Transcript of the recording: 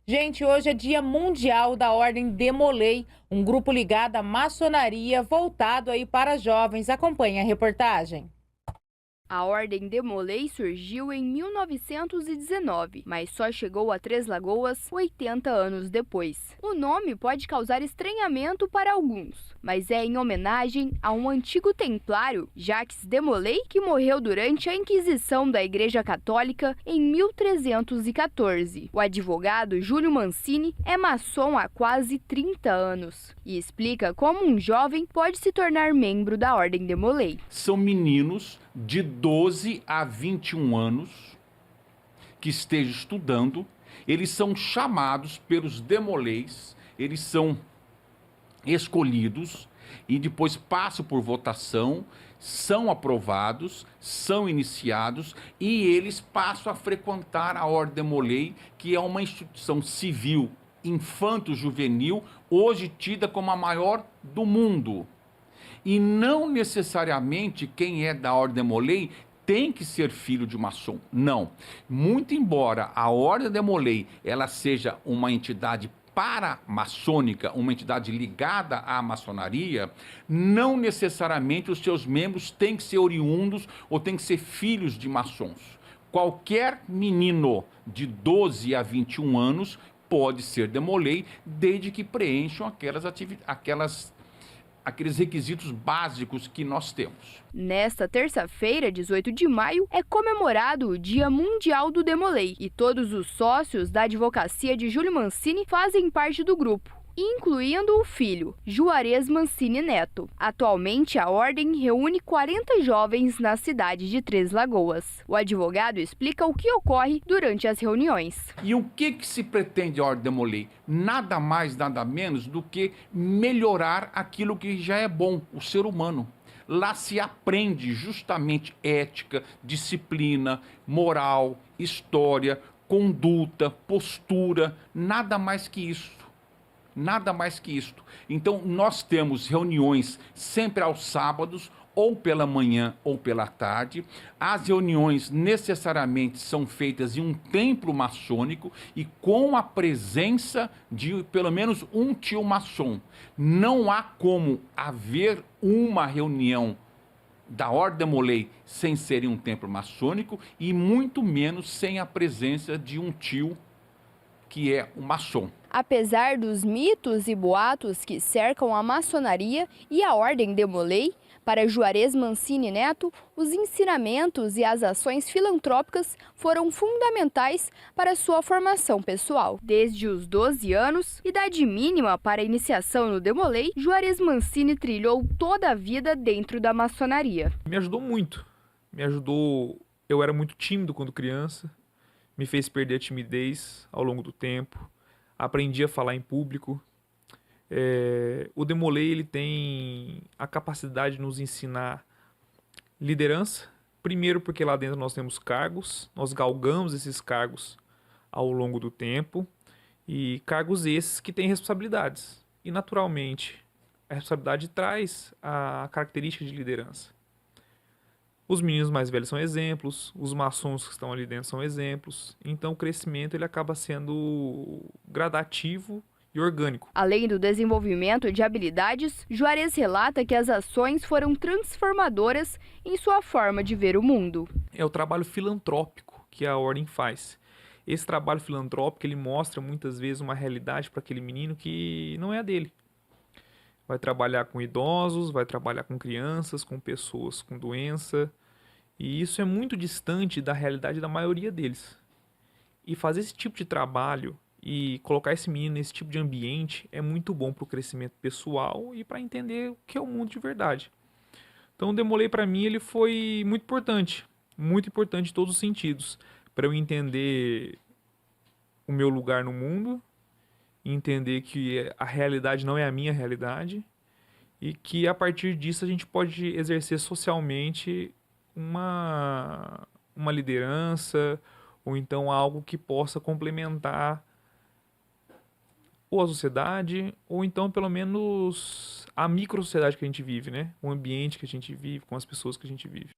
Gente, hoje é Dia Mundial da Ordem Demolei, um grupo ligado à maçonaria voltado aí para jovens. Acompanhe a reportagem. A Ordem Demolei surgiu em 1919, mas só chegou a Três Lagoas 80 anos depois. O nome pode causar estranhamento para alguns, mas é em homenagem a um antigo templário, Jacques Demolay, que morreu durante a Inquisição da Igreja Católica em 1314. O advogado Júlio Mancini é maçom há quase 30 anos e explica como um jovem pode se tornar membro da Ordem Demolay. São meninos de 12 a 21 anos que estejam estudando, eles são chamados pelos demolês, eles são escolhidos e depois passam por votação, são aprovados, são iniciados e eles passam a frequentar a Ordem Demolei, que é uma instituição civil infanto-juvenil, hoje tida como a maior do mundo. E não necessariamente quem é da Ordem Demolei tem que ser filho de maçom. Não. Muito embora a Ordem Demolei ela seja uma entidade paramaçônica, uma entidade ligada à maçonaria, não necessariamente os seus membros têm que ser oriundos ou têm que ser filhos de maçons. Qualquer menino de 12 a 21 anos pode ser Demolei, desde que preencham aqueles requisitos básicos que nós temos. Nesta terça-feira, 18 de maio, é comemorado o Dia Mundial do Demolei e todos os sócios da advocacia de Júlio Mancini fazem parte do grupo, incluindo o filho, Juarez Mancini Neto. Atualmente, a ordem reúne 40 jovens na cidade de Três Lagoas. O advogado explica o que ocorre durante as reuniões. E o que se pretende a Ordem Demolei? Nada mais, nada menos do que melhorar aquilo que já é bom, o ser humano. Lá se aprende justamente ética, disciplina, moral, história, conduta, postura, nada mais que isso. Nada mais que isto. Então, nós temos reuniões sempre aos sábados, ou pela manhã ou pela tarde. As reuniões necessariamente são feitas em um templo maçônico e com a presença de pelo menos um tio maçom. Não há como haver uma reunião da Ordem Demolei sem ser em um templo maçônico e muito menos sem a presença de um tio que é um maçom. Apesar dos mitos e boatos que cercam a maçonaria e a Ordem Demolei, para Juarez Mancini Neto, os ensinamentos e as ações filantrópicas foram fundamentais para sua formação pessoal. Desde os 12 anos, idade mínima para a iniciação no Demolei, Juarez Mancini trilhou toda a vida dentro da maçonaria. Me ajudou muito. Me ajudou. Eu era muito tímido quando criança. Me fez perder a timidez ao longo do tempo. Aprendi a falar em público. O Demolei ele tem a capacidade de nos ensinar liderança. Primeiro porque lá dentro nós temos cargos, nós galgamos esses cargos ao longo do tempo. E cargos esses que têm responsabilidades. E naturalmente a responsabilidade traz a característica de liderança. Os meninos mais velhos são exemplos, os maçons que estão ali dentro são exemplos. Então o crescimento ele acaba sendo gradativo e orgânico. Além do desenvolvimento de habilidades, Juarez relata que as ações foram transformadoras em sua forma de ver o mundo. É o trabalho filantrópico que a ordem faz. Esse trabalho filantrópico ele mostra muitas vezes uma realidade para aquele menino que não é a dele. Vai trabalhar com idosos, vai trabalhar com crianças, com pessoas com doença. E isso é muito distante da realidade da maioria deles. E fazer esse tipo de trabalho e colocar esse menino nesse tipo de ambiente é muito bom para o crescimento pessoal e para entender o que é o mundo de verdade. Então o Demolei para mim ele foi muito importante em todos os sentidos. Para eu entender o meu lugar no mundo, entender que a realidade não é a minha realidade e que a partir disso a gente pode exercer socialmente uma liderança ou então algo que possa complementar ou a sociedade ou então pelo menos a micro-sociedade que a gente vive, né? O ambiente que a gente vive, com as pessoas que a gente vive.